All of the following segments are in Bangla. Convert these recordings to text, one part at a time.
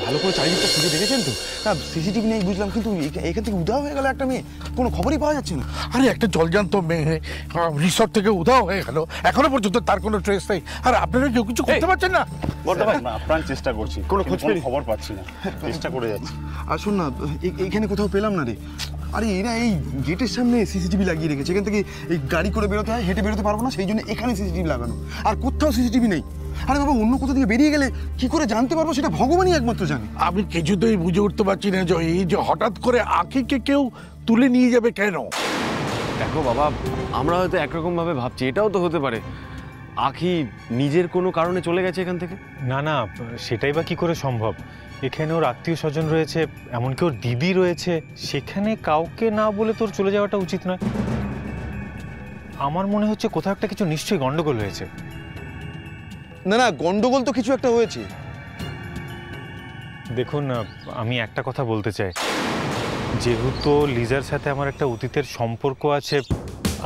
ভালো করে চারিদিকটা খুঁজে দেখেছেন তো? না সিসিটিভি নেই বুঝলাম, কিন্তু এখান থেকে উধাও হয়ে গেল একটা মেয়ে, কোনো খবরই পাওয়া যাচ্ছে না। আরে একটা জলজান্ত মেয়ে রিসর্ট থেকে উধাও হয়ে গেল, এখনো পর্যন্ত তার কোনো ট্রেস নেই। আর আপনারা কেউ কিছু করতে পারছেন না? আপ্রাণ চেষ্টা করছি, কোনো খবর পাচ্ছি না, চেষ্টা করে যাচ্ছি। আর শোন না, এইখানে কোথাও পেলাম না রে। আরে এরা এই গেটের সামনে সিসিটিভি লাগিয়ে রেখেছে, এখান থেকে এই গাড়ি করে বেরোতে হয়, হেঁটে বেরোতে পারবো না, সেই জন্য এখানে সিসিটিভি লাগানো, আর কোথাও সিসিটিভি নেই। আরে বাবা, অন্য কোথা থেকে বেরিয়ে গেলে কি করে জানতে পারবো, সেটা ভগবানই একমাত্র জানে। আমি কিছুতেই বুঝে উঠতে পারছি না যে এই যে হঠাৎ করে আঁখিকে কেউ তুলে নিয়ে যাবে কেন। দেখো বাবা, আমরা হয়তো একরকম ভাবে ভাবছি, এটাও তো হতে পারে আঁখি নিজের কোনো কারণে চলে গেছে এখান থেকে। না না, সেটাই বা কি করে সম্ভব? এখানে ওর আত্মীয় স্বজন রয়েছে, এমনকি ওর দিদি রয়েছে, সেখানে কাউকে না বলে তোর চলে যাওয়াটা উচিত নয়। আমার মনে হচ্ছে কোথাও একটা কিছু নিশ্চয়ই গন্ডগোল হয়েছে। না না, গন্ডগোল তো কিছু একটা হয়েছে। দেখুন, আমি একটা কথা বলতে চাই, যেহেতু লিজার সাথে আমার একটা অতীতের সম্পর্ক আছে,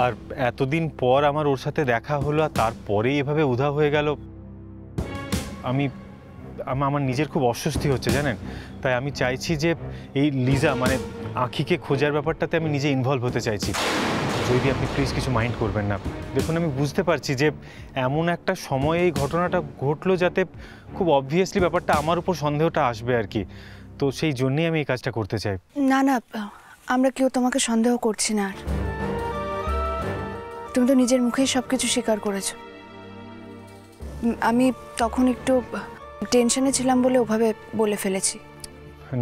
আর এতদিন পর আমার ওর সাথে দেখা হলো, আর তারপরেই এভাবে উধাও হয়ে গেল, আমার নিজের খুব অস্বস্তি হচ্ছে জানেন। তাই আমি চাইছি যে এই লিজা মানে আঁখিকে খোঁজার ব্যাপারটাতে আমি নিজে ইনভলভ হতে চাইছি। যদি আপনি প্লিজ কিছু মাইন্ড করবেন না। দেখুন, আমি বুঝতে পারছি যে এমন একটা সময়ে এই ঘটনাটা ঘটলো যাতে খুব অবভিয়াসলি ব্যাপারটা আমার উপর সন্দেহটা আসবে আর কি, তো সেই জন্যই আমি এই কাজটা করতে চাই। না না, আমরা কেউ তোমাকে সন্দেহ করছি না। আর তুমি তো নিজের মুখেই সব কিছু স্বীকার করেছো। আমি তখন একটু টেনশনে ছিলাম বলে ওভাবে বলে ফেলেছি।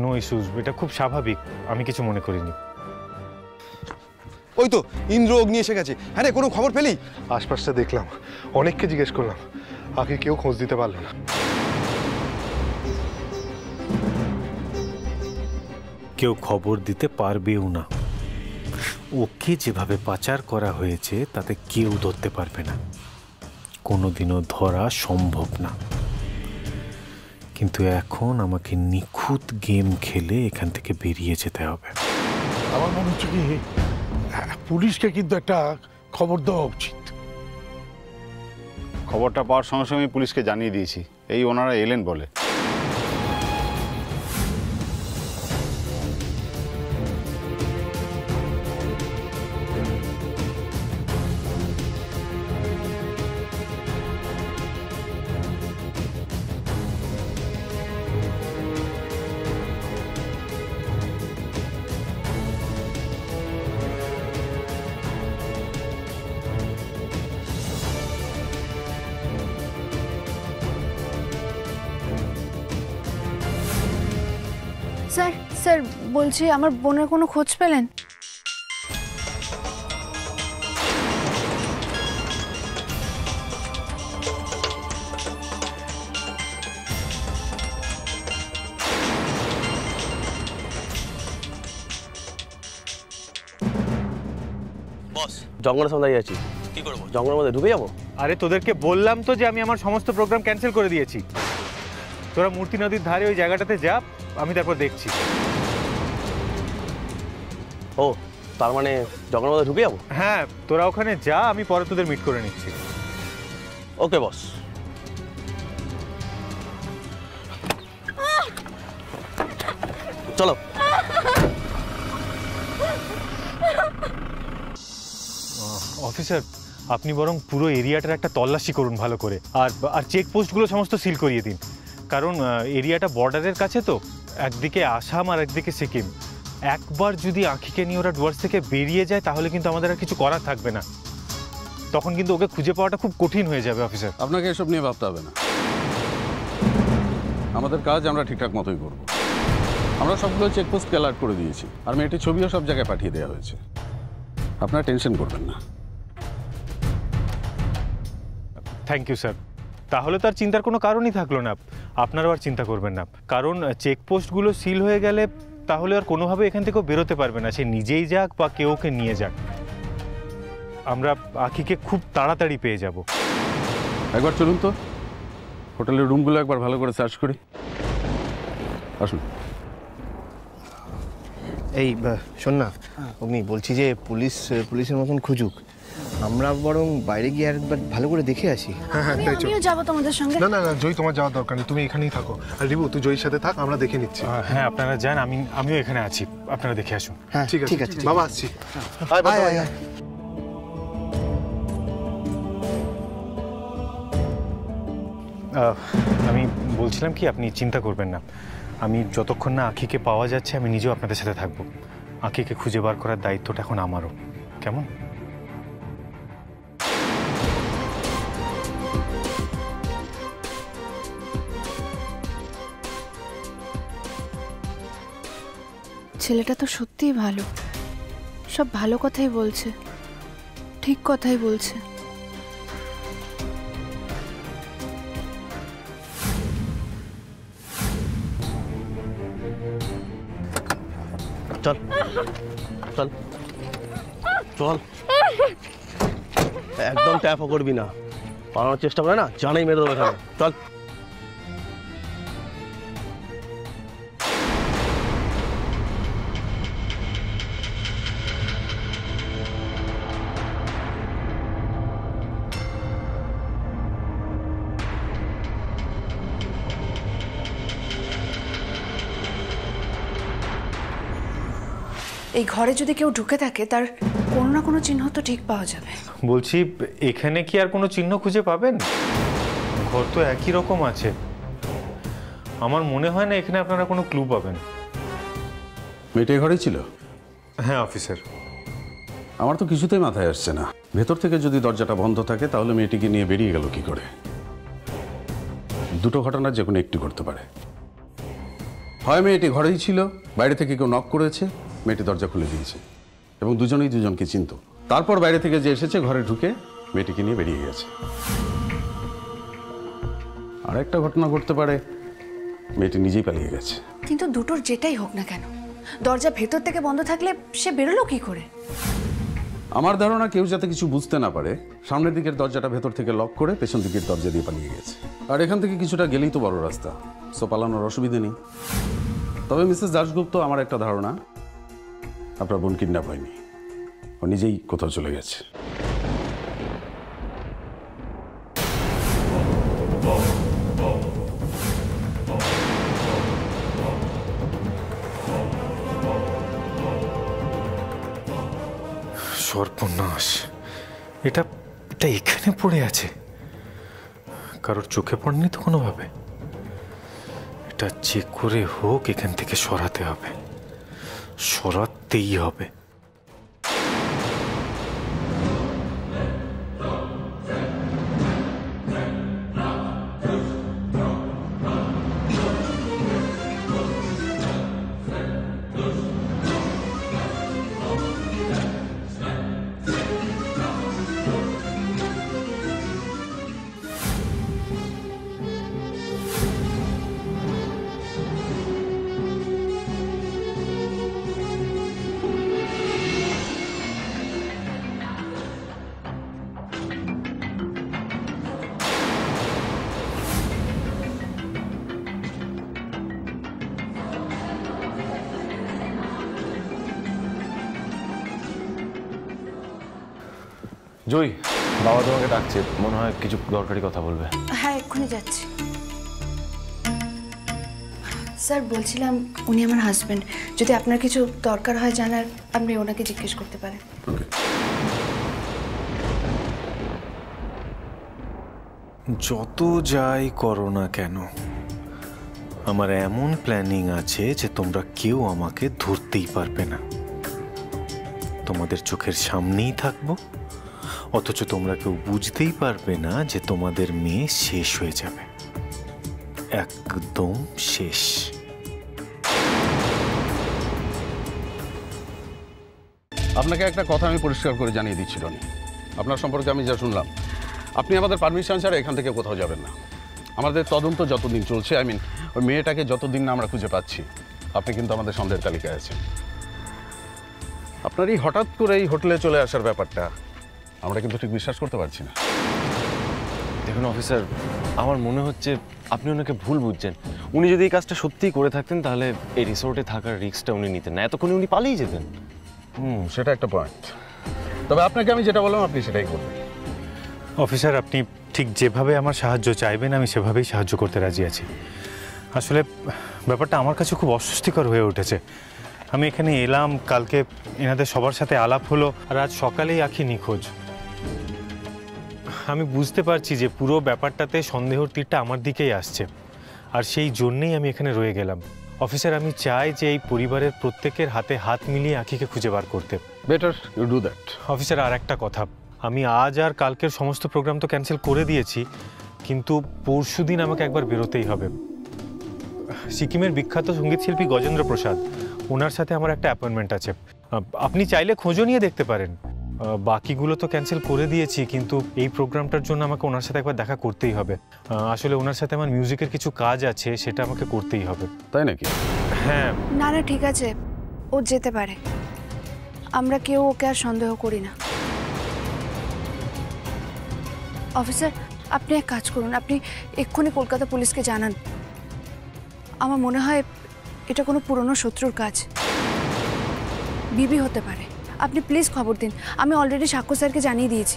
নো ইস্যুস, এটা খুব স্বাভাবিক, আমি কিছু মনে করিনি। ওই তো ইন্দ্র অগ্নি এসে গেছে। হ্যাঁ রে, কোনো খবর পেলি? আশপাশটা দেখলাম, অনেককে জিজ্ঞেস করলাম, আগে কেউ খোঁজ দিতে পারলো না। কেউ খবর দিতে পারবেও না। ওকে যেভাবে পাচার করা হয়েছে তাতে কেউ ধরতে পারবে না, কোনোদিনও ধরা সম্ভব না। কিন্তু এখন আমাকে নিখুঁত গেম খেলে এখান থেকে বেরিয়ে যেতে হবে। আমার মনে হচ্ছে কি পুলিশকে কিন্তু একটা খবর দেওয়া উচিত। খবরটা পাওয়ার সঙ্গে সঙ্গে আমি পুলিশকে জানিয়ে দিয়েছি, এই ওনারা এলেন বলে। স্যার স্যার বলছি, আমার বোনের কোনো খোঁজ পেলেন? বস, জঙ্গলের সামনে দাঁড়িয়ে আছি, কি করবো? জঙ্গলের মধ্যে ঢুকে যাবো? আরে তোদেরকে বললাম তো যে আমি আমার সমস্ত প্রোগ্রাম ক্যান্সেল করে দিয়েছি। তোরা মূর্তি নদীর ধারে ওই জায়গাটাতে যা, আমি তারপর দেখছি। ও, তার মানে জঙ্গলের মধ্যে ঢুকে যাবো? হ্যাঁ, তোরা ওখানে যা, আমি পরে তোদের মিট করে নিচ্ছি। ওকে বস। চলো। অফিসার, আপনি বরং পুরো এরিয়াটার একটা তল্লাশি করুন ভালো করে, আর চেকপোস্টগুলো সমস্ত সিল করিয়ে দিন, কারণ এরিয়াটা বর্ডারের কাছে তো, একদিকে আসাম আর একদিকে সিকিম। একবার যদি আঁখিকে নিয়ে ওরা ডুয়ার্স থেকে বেরিয়ে যায় তাহলে কিন্তু আমাদের আর কিছু করার থাকবে না, তখন কিন্তু ওকে খুঁজে পাওয়াটা খুব কঠিন হয়ে যাবে। অফিসার, আপনাকে এসব নিয়ে ভাবতে হবে না, আমাদের কাজ আমরা ঠিকঠাক মতোই করব। আমরা সবগুলো চেকপোস্টকে অ্যালার্ট করে দিয়েছি, আর মেয়েটির ছবিও সব জায়গায় পাঠিয়ে দেওয়া হয়েছে। আপনারা টেনশন করবেন না। Thank you sir. তাহলে তো আর চিন্তার কোনো কারণই থাকলো না, আপনারাও আর চিন্তা করবেন না, কারণ চেকপোস্টগুলো সিল হয়ে গেলে তাহলে আর কোনোভাবে এখান থেকেও বেরোতে পারবে না, সে নিজেই যাক বা কেউ ওকে নিয়ে যাক। আমরা আঁখিকে খুব তাড়াতাড়ি পেয়ে যাব। একবার চলুন তো, হোটেলের রুমগুলো একবার ভালো করে সার্চ করি। আসুন। এই শোন না অগ্নি, বলছি যে পুলিশের মতন খুঁজুক, আমরা বরং বাইরে গিয়ে একবার ভালো করে দেখে আসি। হ্যাঁ হ্যাঁ তাই চল। আমিও যাবো তোমাদের সঙ্গে। না না না জয়, তোমার যাওয়ার দরকার নেই, তুমি এখানেই থাকো। আর রিবু তুই জয়ের সাথে থাক, আমরা দেখে নিচ্ছি। হ্যাঁ আপনারা যান, আমিও এখানে আছি, আপনারা দেখে আসুন। হ্যাঁ ঠিক আছে বাবা, আসছি। আয় বাবা, আয়, আয়। আমি বলছিলাম কি, আপনি চিন্তা করবেন না, আমি যতক্ষণ না আখিকে পাওয়া যাচ্ছে আমি নিজেও আপনাদের সাথে থাকবো। আখিকে খুঁজে বার করার দায়িত্বটা এখন আমারও, কেমন? ছেলেটা তো সত্যিই ভালো, সব ভালো কথাই বলছে, ঠিক কথাই বলছে। চল চল চল, একদম ট্যাপও করবি না, পালানোর চেষ্টা করে না জানাই মেরে দেবো এখানে। চল। এই ঘরে যদি কেউ ঢুকে থাকে তার কোনো না কোনো চিহ্ন তো ঠিক পাওয়া যাবে। বলছি এখানে কি আর কোনো চিহ্ন খুঁজে পাবেন? ঘর তো একই রকম আছে, আমার মনে হয় না এখানে আপনারা কোনো ক্লু পাবেন। মেয়েটা ঘরেই ছিল? হ্যাঁ অফিসার। আমার তো কিছুতেই মাথায় আসছে না, ভেতর থেকে যদি দরজাটা বন্ধ থাকে তাহলে মেয়েটিকে নিয়ে বেরিয়ে গেল কি করে? দুটো ঘটনার যে কোনো একটি করতে পারে, হয় মেয়েটি ঘরেই ছিল, বাইরে থেকে কেউ নক করেছে, মেয়েটি দরজা খুলে দিয়েছে এবং দুজনেই দুজনকে চিনত, তারপর বাইরে থেকে যে এসেছে ঘরে ঢুকে মেয়েটিকে নিয়ে বেরিয়ে গেছে। আর একটা ঘটনা ঘটতে পারে, মেয়েটি নিজেই পালিয়ে গেছে। কিন্তু দুটোর যেটাই হোক না কেন, দরজা ভেতর থেকে বন্ধ থাকলে সে বেরোলো কি করে? আমার ধারণা কেউ যাতে কিছু বুঝতে না পারে, সামনের দিকের দরজাটা ভেতর থেকে লক করে পেছন দিকের দরজা দিয়ে পালিয়ে গেছে। আর এখান থেকে কিছুটা গেলেই তো বড় রাস্তা, সো পালানোর অসুবিধে নেই। তবে মিসেস দাশগুপ্ত, আমার একটা ধারণা আপনার বোন কিডন্যাপ হয়নি, ও নিজেই কোথাও চলে গেছে। সর্বনাশ, এটা এটা এখানে পড়ে আছে, কারোর চোখে পড়েনি তো কোনোভাবে? এটা যে করে হোক এখান থেকে সরাতে হবে, সরাতেই হবে। জয়, বাবা তোমাকে ডাকছে, মনে হয় কিছু দরকারি কথা বলবে। হ্যাঁ এক্ষুনি যাচ্ছি। স্যার বলছিলাম, উনি আমার হাজবেন্ড, যদি আপনার কিছু দরকার হয় জানার, আপনি ওনাকে জিজ্ঞেস করতে পারেন। যত যাই করো না কেন, আমার এমন প্ল্যানিং আছে যে তোমরা কেউ আমাকে ধরতেই পারবে না। তোমাদের চোখের সামনেই থাকবো, অথচ তোমরা কেউ বুঝতেই পারবে না যে তোমাদের মেয়ে শেষ হয়ে যাবে, একদম শেষ। আপনাকে একটা কথা আমি পরিষ্কার করে জানিয়ে দিচ্ছি রনি, আপনার সম্পর্কে আমি যা শুনলাম, আপনি আমাদের পারমিশন ছাড়া এখান থেকে কোথাও যাবেন না। আমাদের তদন্ত যতদিন চলছে, ওই মেয়েটাকে যতদিন না আমরা খুঁজে পাচ্ছি, আপনি কিন্তু আমাদের সন্দেহের তালিকায় আছেন। আপনার এই হঠাৎ করে এই হোটেলে চলে আসার ব্যাপারটা আমরা কিন্তু ঠিক বিশ্বাস করতে পারছি না। দেখুন অফিসার, আমার মনে হচ্ছে আপনি ওনাকে ভুল বুঝছেন। উনি যদি এই কাজটা সত্যিই করে থাকতেন তাহলে এই রিসোর্টে থাকার রিস্কটা উনি নিতেন না, এতক্ষণে উনি পালিয়ে যেতেন। সেটা একটা পয়েন্ট। তবে আপনাকে আমি যেটা বললাম আপনি সেটাই করবেন। অফিসার, আপনি ঠিক যেভাবে আমার সাহায্য চাইবেন আমি সেভাবেই সাহায্য করতে রাজি আছি। আসলে ব্যাপারটা আমার কাছে খুব অস্বস্তিকর হয়ে উঠেছে। আমি এখানে এলাম, কালকে এনাদের সবার সাথে আলাপ হলো, আর আজ সকালেই আঁখি নিখোঁজ। আমি বুঝতে পারছি যে পুরো ব্যাপারটাতে সন্দেহর তীরটা আমার দিকেই আসছে, আর সেই জন্যেই আমি এখানে রয়ে গেলাম। অফিসার, আমি চাই যে এই পরিবারের প্রত্যেকের হাতে হাত মিলিয়ে আঁখিকে খুঁজে বার করতে। Better you do that. Officer, আর একটা কথা, আমি আজ আর কালকের সমস্ত প্রোগ্রাম তো ক্যান্সেল করে দিয়েছি, কিন্তু পরশুদিন আমাকে একবার বেরোতেই হবে। সিকিমের বিখ্যাত সঙ্গীতশিল্পী গজেন্দ্র প্রসাদ, ওনার সাথে আমার একটা অ্যাপয়েন্টমেন্ট আছে। আপনি চাইলে খোঁজও নিয়ে দেখতে পারেন। বাকিগুলো তো ক্যান্সেল করে দিয়েছি, কিন্তু এই প্রোগ্রামটার জন্য আমাকে ওনার সাথে একবার দেখা করতেই হবে। আসলে ওনার সাথে আমার মিউজিকের কিছু কাজ আছে, সেটা আমাকে করতেই হবে। তাই নাকি? হ্যাঁ। না না, ঠিক আছে, ও যেতে পারে। আমরা কেউ ওকে আর সন্দেহ করি না। অফিসার, আপনি এক কাজ করুন, আপনি এক্ষুনি কলকাতা পুলিশকে জানান। আমার মনে হয় এটা কোনো পুরনো শত্রুর কাজ, বিবি হতে পারে। আপনি প্লিজ খবর দিন। আমি অলরেডি সাক্ষ্য স্যারকে জানিয়ে দিয়েছি।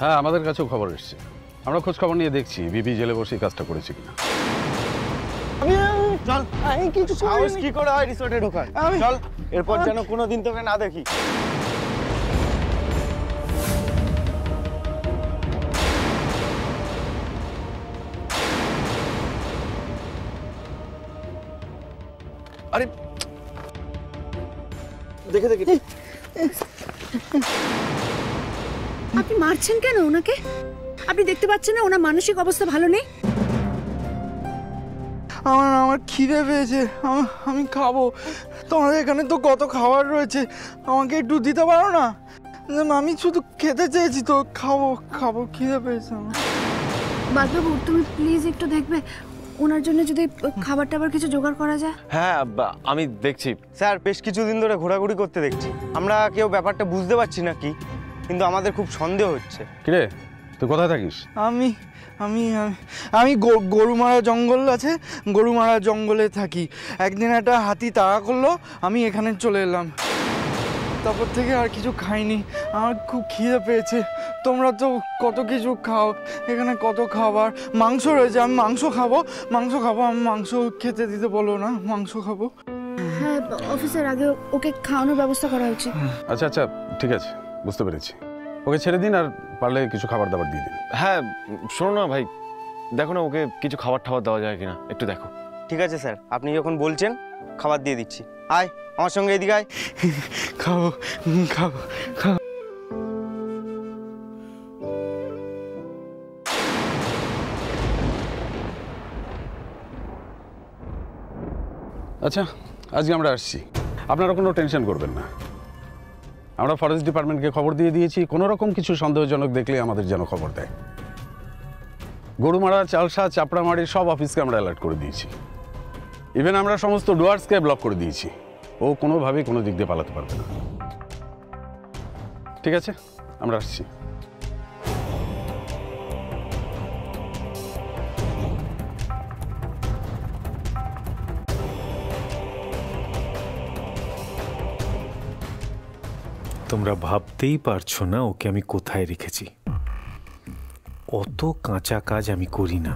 হ্যাঁ, আমাদের কাছেও খবর এসছে। আমরা খোঁজ খবর নিয়ে দেখছি বিবি জেলে বসে কাজটা করেছে কিনা। চল, কিছু সাহস কি করে হয় রিসোর্টে ঢোকার? চল, এরপর যেন কোনোদিন তোকে না দেখি। আরে দেখে দেখে আপনি মারছেন কেন ওনাকে? আপনি দেখতে পাচ্ছেন না ওনার মানসিক অবস্থা ভালো নেই? আমার খিদে পেয়েছে, আমি খাবো। তোমাদের এখানে তো কত খাবার রয়েছে, আমাকে একটু দিতে পারো না? আমি শুধু খেতে চেয়েছি তো, খাবো, খিদে পেয়েছে আমার। বাবু, তুমি প্লিজ একটু দেখবে ওনার জন্য যদি খাবার টাবার কিছু জোগাড় করা যায়। হ্যাঁ, আমি দেখছি। স্যার, বেশ কিছুদিন ধরে ঘোরাঘুরি করতে দেখছি। আমরা কেউ ব্যাপারটা বুঝতে পারছি না কি, কিন্তু আমাদের খুব সন্দেহ হচ্ছে। কিরে, তুই কোথায় থাকিস? আমি আমি আমি গরুমারা জঙ্গল আছে, গরুমারা জঙ্গলে থাকি। একদিন একটা হাতি তাড়া করলো, আমি এখানে চলে এলাম। তারপর থেকে আর কিছু খাইনি, আমার খুব খিদে পেয়েছে। তোমরা তো কত কিছু খাও, এখানে কত খাবার। মাংস রয়েছে, আমি মাংস খাবো। আমি মাংস খেতে দিতে বলো না, মাংস খাবো। হ্যাঁ অফিসার, আগে ওকে খাওয়ানোর ব্যবস্থা করা উচিত। আচ্ছা, ঠিক আছে, বুঝতে পেরেছি। ওকে ছেড়ে দিন, আর পারলে কিছু খাবার দাবার দিয়ে দিন। হ্যাঁ, শোনো না ভাই, দেখো না ওকে কিছু খাবার দেওয়া যায় কিনা, একটু দেখো। ঠিক আছে স্যার, আপনি যখন বলছেন খাবার দিয়ে দিচ্ছি। আয় আমার সঙ্গে, এদিকে আয়। খাবো। আচ্ছা, আজকে আমরা আসছি, আপনারা কোনো টেনশন করবেন না। আমরা ফরেস্ট ডিপার্টমেন্টকে খবর দিয়ে দিয়েছি, কোনো রকম কিছু সন্দেহজনক দেখলে আমাদের যেন খবর দেয়। গরুমারা, চালসা, চাপড়ামারি সব অফিসকে আমরা অ্যালার্ট করে দিয়েছি। ইভেন আমরা সমস্ত ডুয়ার্সকে ব্লক করে দিয়েছি। ও কোনোভাবেই কোনো দিক দিয়ে পালাতে পারবে না। ঠিক আছে, আমরা আসছি। তোমরা ভাবতেই পারছো না ওকে আমি কোথায় রেখেছি। অত কাঁচা কাজ আমি করি না।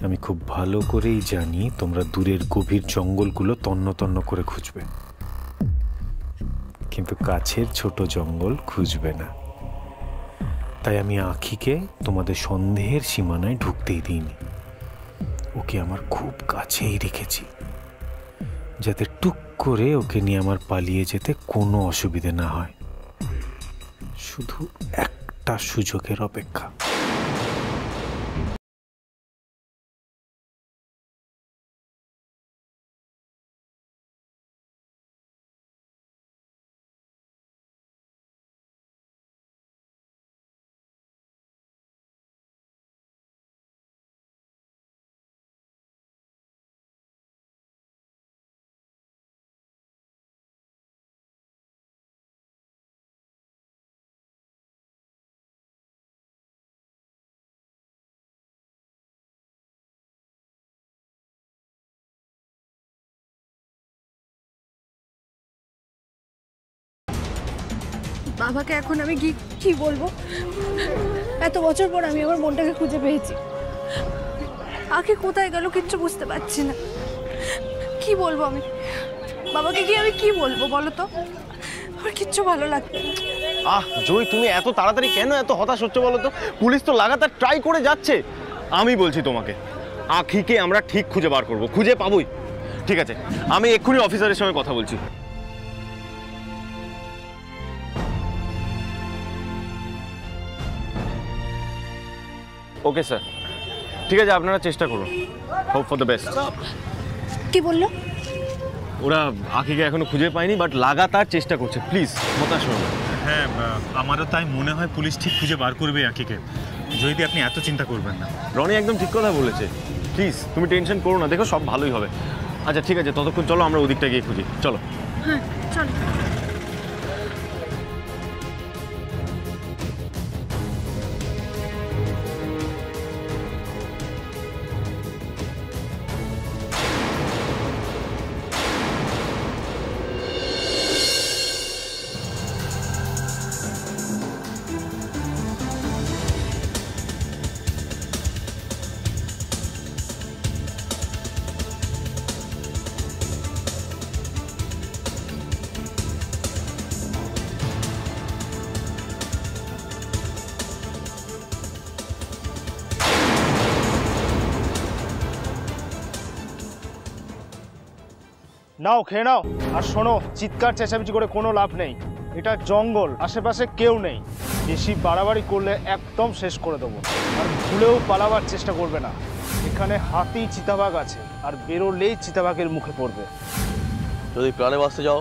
আমি খুব ভালো করেই জানি তোমরা দূরের গভীর জঙ্গলগুলো তন্ন তন্ন করে খুঁজবে, কিন্তু কাছের ছোট জঙ্গল খুঁজবে না। তাই আমি আঁখিকে তোমাদের সন্দেহের সীমানায় ঢুকতেই দিইনি। ওকে আমার খুব কাছেই রেখেছি, যাতে টুক করে ওকে নিয়ে আমার পালিয়ে যেতে কোনো অসুবিধে না হয়। শুধু একটা সুযোগের অপেক্ষা। বাবাকে এখন আমি কি বলবো? এত বছর পর আমি আমার মনটাকে খুঁজে পেয়েছি। আগে কোথায় গেল কিচ্ছু বুঝতে পারছি না। কি বলবো আমি বাবাকে? আমি কি বলবো বলো তো? আমার কিচ্ছু ভালো লাগছে না। জয়, তুমি এত তাড়াতাড়ি কেন এত হতাশ হচ্ছে বলো তো? পুলিশ তো লাগাতার ট্রাই করে যাচ্ছে। আমি বলছি তোমাকে, আখিকে আমরা ঠিক খুঁজে বার করব, খুঁজে পাবোই। ঠিক আছে, আমি এক্ষুনি অফিসারের সঙ্গে কথা বলছি। ওকে স্যার, ঠিক আছে, আপনারা চেষ্টা করুন। Hope for the best. কি বললো? ওরা আখিকে এখনো খুঁজে পায়নি, বাট লাগাতার চেষ্টা করছে। প্লিজ হতাশ হন না। হ্যাঁ, আমারও তাই মনে হয় পুলিশ ঠিক খুঁজে বার করবে আখিকে। যদি আপনি এত চিন্তা করবেন না। রনি একদম ঠিক কথা বলেছে। প্লিজ তুমি টেনশন করো না, দেখো সব ভালোই হবে। আচ্ছা ঠিক আছে, ততক্ষণ চলো আমরা ওদিকটা গিয়ে খুঁজি। চলো। হ্যাঁ চলো। নাও খেয়ে নাও। আর শোনো, চিৎকার চেঁচামেচি করে কোনো লাভ নেই। এটা জঙ্গল, আশেপাশে কেউ নেই। বেশি বাড়াবাড়ি করলে একদম শেষ করে দেবো। আর ভুলেও পালাবার চেষ্টা করবে না। এখানে হাতি চিতাবাঘ আছে, আর বেরোলেই চিতাবাঘের মুখে পড়বে। যদি প্রাণে বাঁচতে যাও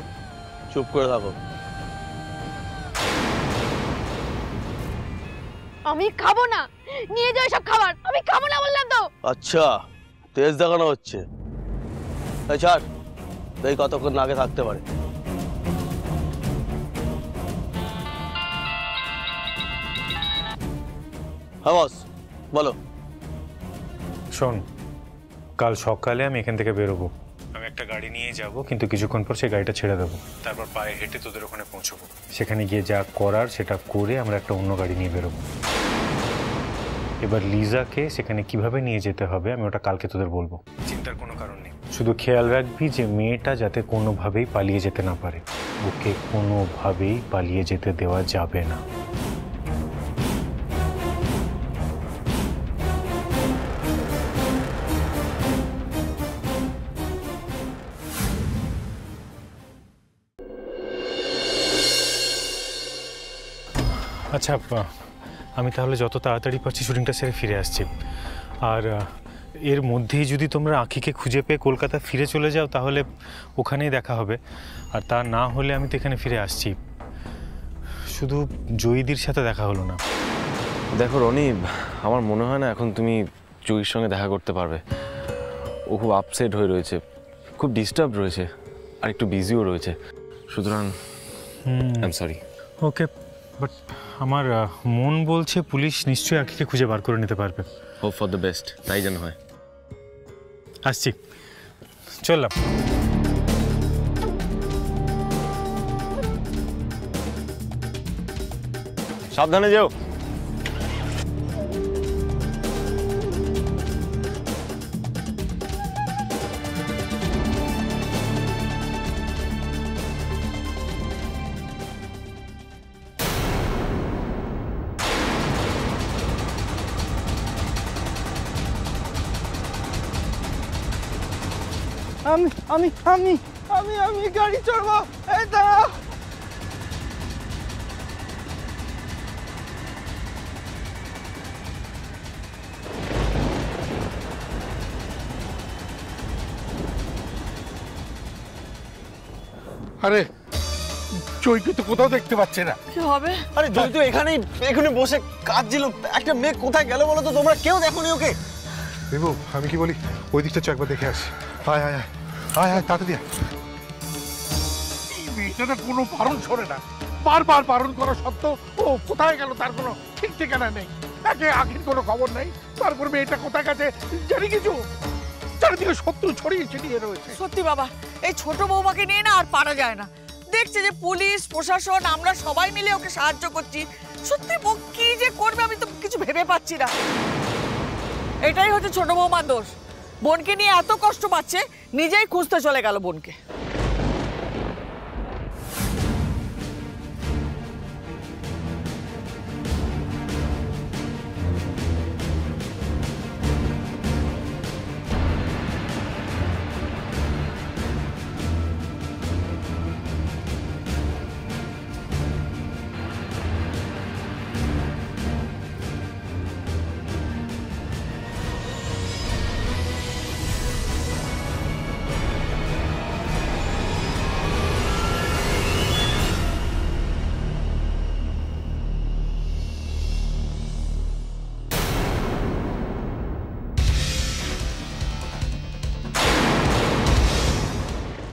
চুপ করে থাকো। আমি খাবো না, নিয়ে যাও সব খাবার। আমি খাবো না বললাম তো। আচ্ছা, তেজ দেখানো হচ্ছে। এই ছাড়, দেখি কতক্ষণ আগে থাকতে পারে। হ্যাঁ বস, বলো। শোন, কাল সকালে আমি এখান থেকে বেরোবো। আমি একটা গাড়ি নিয়ে যাব, কিন্তু কিছুক্ষণ পর সেই গাড়িটা ছেড়ে দেবো। তারপর পায়ে হেঁটে তোদের ওখানে পৌঁছবো। সেখানে গিয়ে যা করার সেটা করে আমরা একটা অন্য গাড়ি নিয়ে বেরোবো। এবার লিজাকে সেখানে কিভাবে নিয়ে যেতে হবে আমি ওটা কালকে তোদের বলবো। চিন্তার কোনো কারণ নেই। শুধু খেয়াল রাখবি যে মেয়েটা যাতে কোনোভাবেই পালিয়ে যেতে না পারে। ওকে কোনোভাবেই পালিয়ে যেতে দেওয়া যাবে না। আচ্ছা, আমি তাহলে যত তাড়াতাড়ি পারছি শুটিংটা সেরে ফিরে আসছি। আর এর মধ্যেই যদি তোমরা আখিকে খুঁজে পেয়ে কলকাতা ফিরে চলে যাও তাহলে ওখানেই দেখা হবে। আর তা না হলে আমি তো এখানে ফিরে আসছি। শুধু জয়ীদির সাথে দেখা হলো না। দেখো রনি, আমার মনে হয় না এখন তুমি জয়ীর সঙ্গে দেখা করতে পারবে। ও খুব আপসেট হয়ে রয়েছে, খুব ডিস্টার্ব রয়েছে, আর একটু বিজিও রয়েছে। সুতরাং I am sorry. Okay, but আমার মন বলছে পুলিশ নিশ্চয়ই আখিকে খুঁজে বার করে নিতে পারবে। হোপ ফর দ্য বেস্ট, তাই যেন হয়। আসছি, চললাম। সাবধানে যেও। আমি আমি আমি আমি আমি গাড়ি চড়বো। এই দাঁড়াও। আরে জয়কে তো কোথাও দেখতে পাচ্ছে না। কি হবে? আরে জয় তো এখানে বসে কাঁদছিল। একটা মেয়ে কোথায় গেল বলো তো? তোমরা কেউ দেখোনি ওকে? বিভু, আমি কি বলি, ওই দিকটা একবার দেখে আসি। আয় আয় আয় আয় আয়, তাড়াতাড়ি আয়। এই মেয়েটা কোনো বারণ শোনে না। বারবার বারণ করা সত্ত্বেও ও কোথায় গেল তার কোনো ঠিক ঠিকানা নেই। একে আখির কোনো খবর নেই। তারপর মেয়েটা কোথায় গেছে জানি কিছু। চারিদিকে শত্রু ছড়িয়ে ছিটিয়ে রয়েছে। সত্যি বাবা, এই ছোট বৌমাকে নিয়ে না আর পারা যায় না। দেখছে যে পুলিশ প্রশাসন আমরা সবাই মিলে ওকে সাহায্য করছি, সত্যি ও কি যে করবে আমি তো কিছু ভেবে পাচ্ছি না। এটাই হচ্ছে ছোট বৌমার দোষ, বোনকে নিয়ে এত কষ্ট পাচ্ছে, নিজেই খুঁজতে চলে গেল বোনকে।